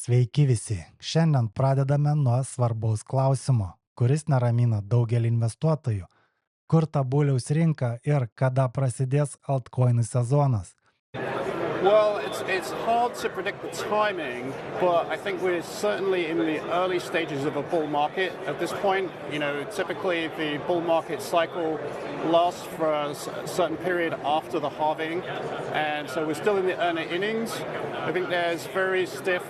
Sveiki visi. Šiandien pradedame nuo svarbaus klausimo, kuris neramina daugelį investuotojų. Kur ta buliaus rinka ir kada prasidės altcoinų sezonas? Well, it's hard to predict the timing, but I think we're certainly in the early stages of a bull market at this point. You know, typically the bull market cycle lasts for a certain period after the halving, and so we're still in the early innings. I think there's very stiff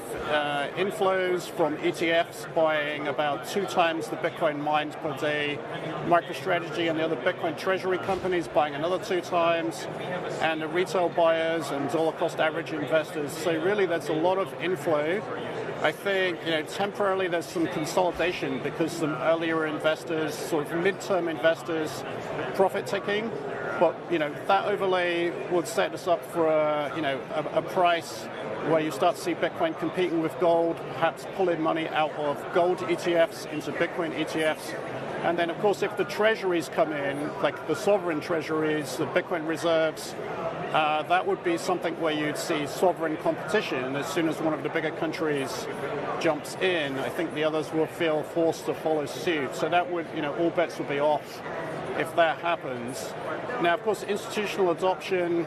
inflows from ETFs buying about 2 times the Bitcoin mined per day. MicroStrategy and the other Bitcoin treasury companies buying another 2 times, and the retail buyers and dollar cost average investors. So really there's a lot of inflow. I think, temporarily there's some consolidation because some earlier investors, sort of midterm investors, profit taking. But, that overlay would set us up for a price where you start to see Bitcoin competing with gold, perhaps pulling money out of gold ETFs into Bitcoin ETFs. And then, of course, if the treasuries come in, like the sovereign treasuries, the Bitcoin reserves, that would be something where you'd see sovereign competition. As soon as one of the bigger countries jumps in, I think the others will feel forced to follow suit. So that would, all bets would be off if that happens. Now, of course, institutional adoption,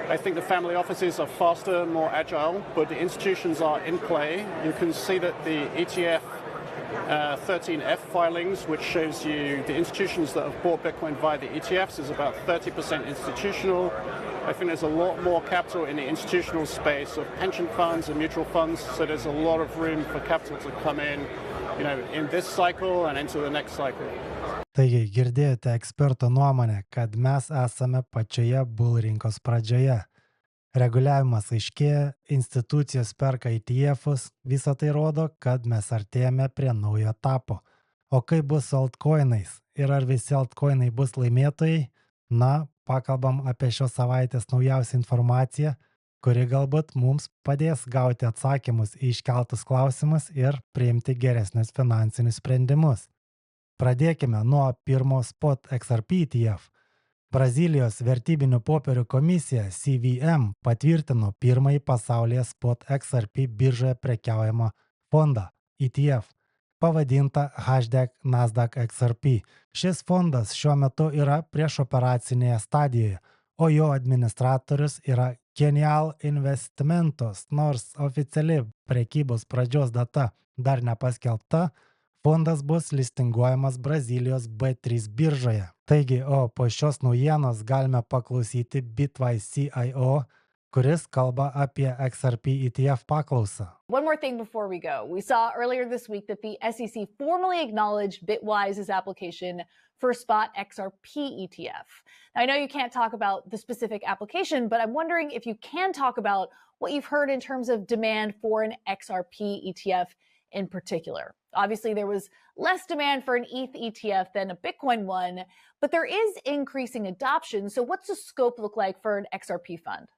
I think the family offices are faster, more agile, but the institutions are in play. You can see that the ETF 13F filings, which shows you the institutions that have bought Bitcoin via the ETFs, is about 30% institutional. I think there's a lot more capital in the institutional space of pension funds and mutual funds, so there's a lot of room for capital to come in this cycle and into the next cycle. Taigi girdėjote eksperto nuomonę, kad mes esame pačioje bull rinkos pradžioje. Reguliavimas aiškėja, institucijos perka ETF'us, visą tai rodo, kad mes artėjame prie naujo etapo. O kaip bus su altcoinais ir ar visi altcoinai bus laimėtojai? Na, pakalbam apie šios savaitės naujausią informaciją, kuri galbūt mums padės gauti atsakymus į iškeltus klausimus ir priimti geresnius finansinius sprendimus. Pradėkime nuo pirmo Spot XRP ETF. Brazilijos vertybinių popierių komisija CVM patvirtino pirmąjį pasaulyje Spot XRP biržoje prekiaujamą fondą ETF, pavadintą #Nasdaq XRP. Šis fondas šiuo metu yra priešoperacinėje stadijoje, o jo administratorius yra Genial Investmentos, nors oficiali prekybos pradžios data dar nepaskelbta. Fondas bus listinguojamas Brazilijos B3 biržoje. Taigi, po šios naujienos galime paklausyti Bitwise CIO, kuris kalba apie XRP ETF paklausą. One more thing before we go. We saw earlier this week that the SEC formally acknowledged Bitwise's application for a spot XRP ETF. Now, I know you can't talk about the specific application, but I'm wondering if you can talk about what you've heard in terms of demand for an XRP ETF in particular. Obviously, there was less demand for an ETH ETF than a Bitcoin one, but there is increasing adoption. So what's the scope look like for an XRP fund?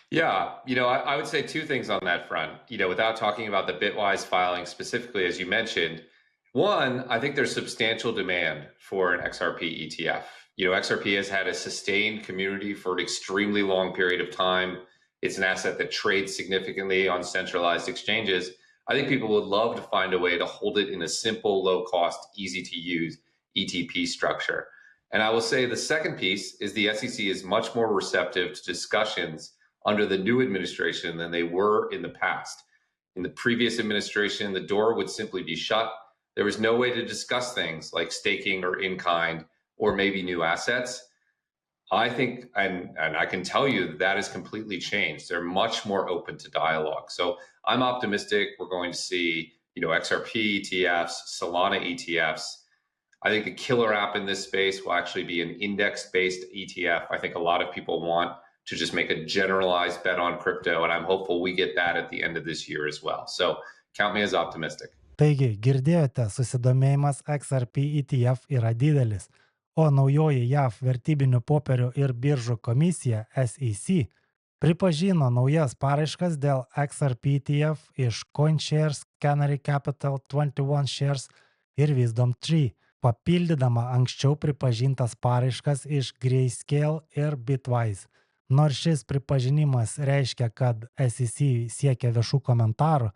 Yeah, I would say 2 things on that front, without talking about the Bitwise filing specifically, as you mentioned. One, I think there's substantial demand for an XRP ETF. XRP has had a sustained community for an extremely long period of time. It's an asset that trades significantly on centralized exchanges. I think people would love to find a way to hold it in a simple, low-cost, easy-to-use ETP structure. And I will say the second piece is the SEC is much more receptive to discussions under the new administration than they were in the past. In the previous administration, the door would simply be shut. There was no way to discuss things like staking or in-kind or maybe new assets. I think, and I can tell you that has completely changed. They're much more open to dialogue. So I'm optimistic we're going to see, XRP ETFs, Solana ETFs. I think the killer app in this space will actually be an index-based ETF. I think a lot of people want to just make a generalized bet on crypto, and I'm hopeful we get that at the end of this year as well. So count me as optimistic. Taigi, girdėjote, susidomėjimas XRP ETF yra didelis, o naujoji JAV vertybinių popierių ir biržų komisija SEC pripažino naujas paraiškas dėl XRP ETF iš CoinShares, Canary Capital, 21 Shares ir Wisdom3, papildydama anksčiau pripažintas paraiškas iš Grayscale ir Bitwise. Nors šis pripažinimas reiškia, kad SEC siekia viešų komentarų,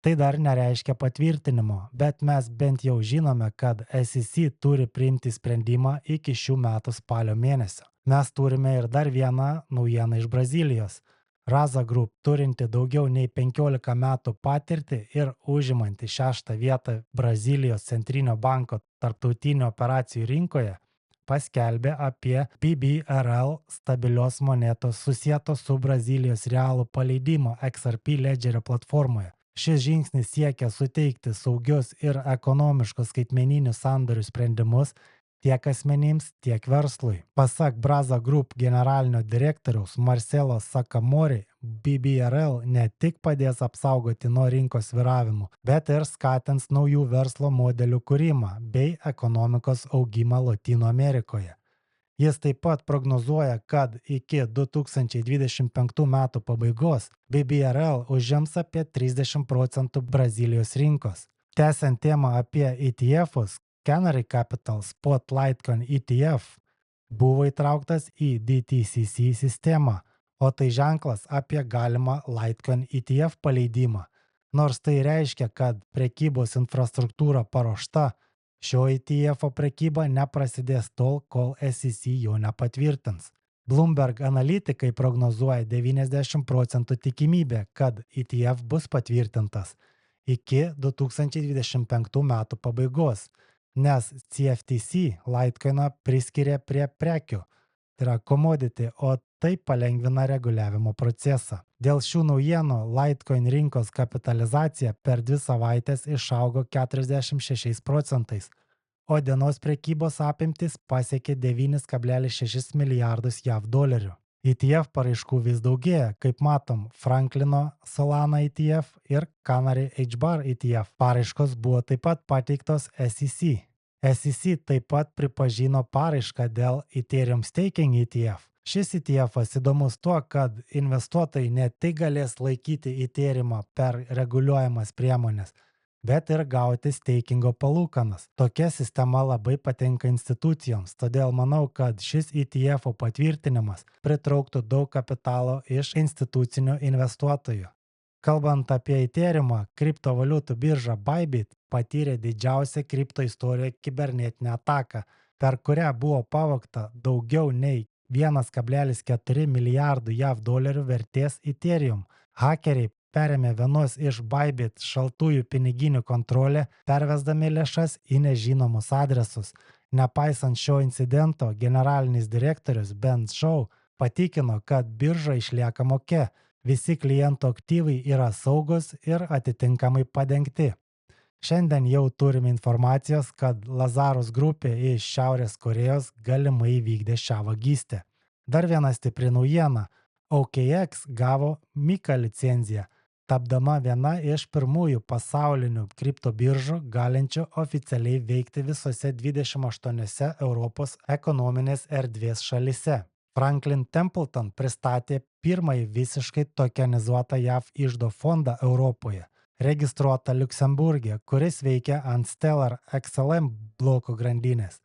tai dar nereiškia patvirtinimo, bet mes bent jau žinome, kad SEC turi priimti sprendimą iki šių metų spalio mėnesio. Mes turime ir dar vieną naujieną iš Brazilijos. Raza Group, turinti daugiau nei 15 metų patirtį ir užimanti 6 vietą Brazilijos centrinio banko tarptautinių operacijų rinkoje, paskelbė apie BBRL stabilios monetos susietos su Brazilijos realų paleidimo XRP Ledgerio platformoje. Šis žingsnis siekia suteikti saugius ir ekonomiškus skaitmeninius sandorių sprendimus tiek asmenims, tiek verslui. Pasak Braza Group generalinio direktoriaus Marcelo Sacamori, BBRL ne tik padės apsaugoti nuo rinkos svyravimų, bet ir skatins naujų verslo modelių kūrimą bei ekonomikos augimą Lotynų Amerikoje. Jis taip pat prognozuoja, kad iki 2025 metų pabaigos BBRL užims apie 30% Brazilijos rinkos. Tęsiant temą apie ETF'us, Canary Capital Spot Litecoin ETF buvo įtrauktas į DTCC sistemą, o tai ženklas apie galimą Litecoin ETF paleidimą. Nors tai reiškia, kad prekybos infrastruktūra paruošta, šio ETF prekyba neprasidės tol, kol SEC jo nepatvirtins. Bloomberg analitikai prognozuoja 90% tikimybę, kad ETF bus patvirtintas iki 2025 metų pabaigos, nes CFTC Litecoiną priskiria prie prekių, tai yra commodity, o tai palengvina reguliavimo procesą. Dėl šių naujienų Litecoin rinkos kapitalizacija per 2 savaitės išaugo 46%, o dienos prekybos apimtis pasiekė 9,6 milijardus JAV dolerių. ETF paraiškų vis daugėja, kaip matom, Franklino Solana ETF ir Canary HBAR ETF paraiškos buvo taip pat pateiktos SEC. SEC taip pat pripažino paraišką dėl Ethereum Staking ETF. Šis ETF'as įdomus tuo, kad investuotojai ne tik galės laikyti Ethereumą per reguliuojamas priemonės, bet ir gauti stakingo palūkanas. Tokia sistema labai patinka institucijoms, todėl manau, kad šis ETF patvirtinimas pritrauktų daug kapitalo iš institucinių investuotojų. Kalbant apie Ethereumą, kriptovaliutų birža Bybit patyrė didžiausią kripto istorijoje kibernetinę ataką, per kurią buvo pavogta daugiau nei 1,4 milijardų JAV dolerių vertės Ethereum. Hakeriai perėmė vienos iš Bybit šaltųjų piniginių kontrolę, pervesdami lėšas į nežinomus adresus. Nepaisant šio incidento, generalinis direktorius Ben Shou patikino, kad birža išlieka mokia, visi klientų aktyvai yra saugus ir atitinkamai padengti. Šiandien jau turime informacijos, kad Lazarus grupė iš Šiaurės Korėjos galimai vykdė šią vagystę. Dar viena stipri naujiena. OKX gavo MiCA licenciją, tapdama viena iš pirmųjų pasaulinių kriptobiržų galinčių oficialiai veikti visose 28 Europos ekonominės erdvės šalyse. Franklin Templeton pristatė pirmąjį visiškai tokenizuotą JAV iždo fondą Europoje, registruotą Liuksemburge, kuris veikia ant Stellar XLM bloko grandinės.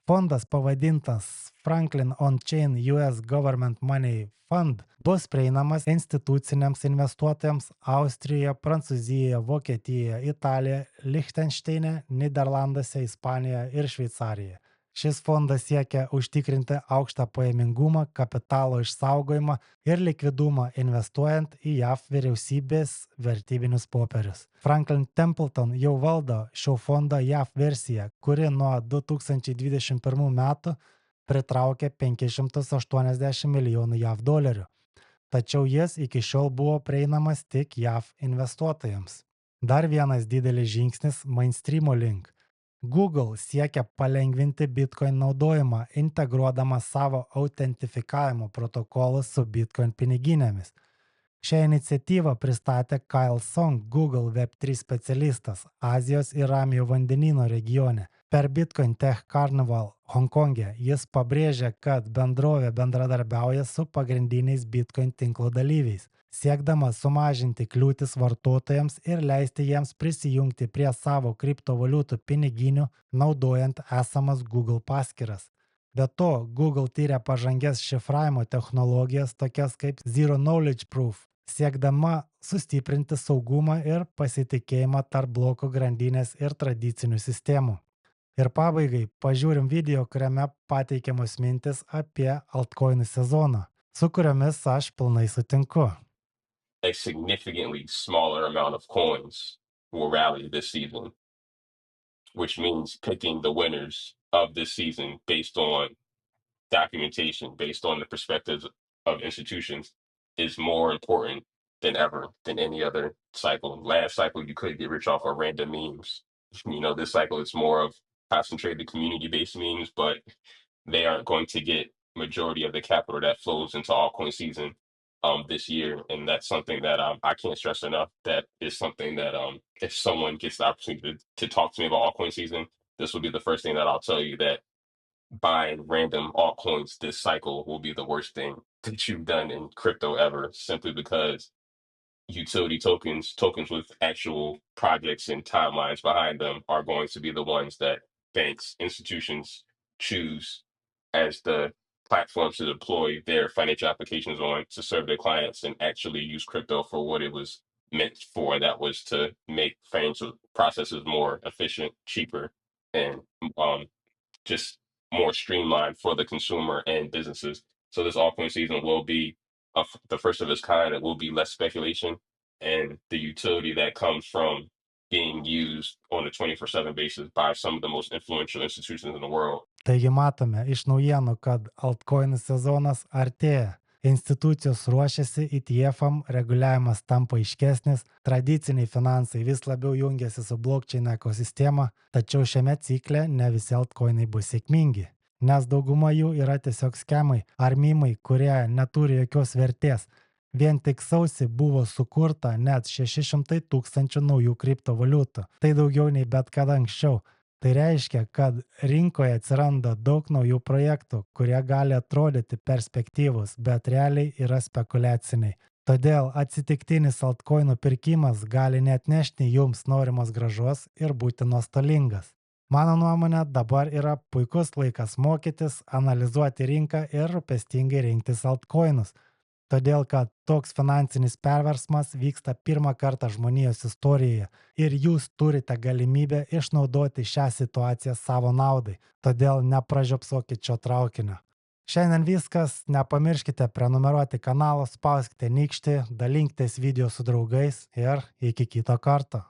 Fondas pavadintas Franklin On-Chain US Government Money Fund bus prieinamas instituciniams investuotojams Austrijoje, Prancūzijoje, Vokietijoje, Italijoje, Lichtensteine, Niderlanduose, Ispanijoje ir Šveicarijoje. Šis fondas siekia užtikrinti aukštą pajamingumą, kapitalo išsaugojimą ir likvidumą investuojant į JAV vyriausybės vertybinius popierius. Franklin Templeton jau valdo šio fondo JAV versiją, kuri nuo 2021 metų pritraukė 580 milijonų JAV dolerių. Tačiau jis iki šiol buvo prieinamas tik JAV investuotojams. Dar vienas didelis žingsnis mainstreamo link. Google siekia palengvinti Bitcoin naudojimą, integruodama savo autentifikavimo protokolus su Bitcoin piniginėmis. Šią iniciatyvą pristatė Kyle Song, Google Web3 specialistas Azijos ir Ramiojo vandenyno regione. Per Bitcoin Tech Carnival Honkongė jis pabrėžė, kad bendrovė bendradarbiauja su pagrindiniais Bitcoin tinklo dalyviais, siekdama sumažinti kliūtis vartotojams ir leisti jiems prisijungti prie savo kriptovaliutų piniginių naudojant esamas Google paskyras. Be to, Google tyria pažangės šifravimo technologijas tokias kaip Zero Knowledge Proof, siekdama sustiprinti saugumą ir pasitikėjimą tarp blokų grandinės ir tradicinių sistemų. Ir pabaigai pažiūrim video, kuriame pateikiamos mintis apie altcoinų sezoną, su kuriomis aš pilnai sutinku. A significantly smaller amount of coins will rally this season, which means picking the winners of this season based on documentation, based on the perspectives of institutions, is more important than ever than any other cycle. Last cycle, you could get rich off of random memes. This cycle it's more of concentrated community-based memes, but they aren't going to get majority of the capital that flows into altcoin season this year, and that's something that I can't stress enough. That is something that if someone gets the opportunity to talk to me about altcoin season, this will be the first thing that I'll tell you, that buying random altcoins this cycle will be the worst thing that you've done in crypto ever, simply because utility tokens with actual projects and timelines behind them, are going to be the ones that banks, institutions choose as the platforms to deploy their financial applications on, to serve their clients and actually use crypto for what it was meant for. And that was to make financial processes more efficient, cheaper, and just more streamlined for the consumer and businesses. So this altcoin season will be the first of its kind. It will be less speculation, and the utility that comes from being used on a 24/7 basis by some of the most influential institutions in the world. Taigi matome iš naujienų, kad altcoinų sezonas artėja. Institucijos ruošiasi ETF-am, reguliavimas tampa aiškesnis, tradiciniai finansai vis labiau jungiasi su blockchain ekosistema, tačiau šiame cikle ne visi altcoinai bus sėkmingi, nes dauguma jų yra tiesiog skemai ar mimai, kurie neturi jokios vertės. Vien tik sausį buvo sukurta net 600 000 naujų kriptovaliutų. Tai daugiau nei bet kada anksčiau. Tai reiškia, kad rinkoje atsiranda daug naujų projektų, kurie gali atrodyti perspektyvus, bet realiai yra spekuliaciniai. Todėl atsitiktinis altcoinų pirkimas gali neatnešti jums norimos grąžos ir būti nuostolingas. Mano nuomonė, dabar yra puikus laikas mokytis, analizuoti rinką ir rūpestingai rinktis altcoinus. Todėl, kad toks finansinis perversmas vyksta pirmą kartą žmonijos istorijoje ir jūs turite galimybę išnaudoti šią situaciją savo naudai. Todėl nepražiopsokit šio traukinio. Šiandien viskas, nepamirškite prenumeruoti kanalą, spauskite nykštį, dalinkitės video su draugais ir iki kito karto.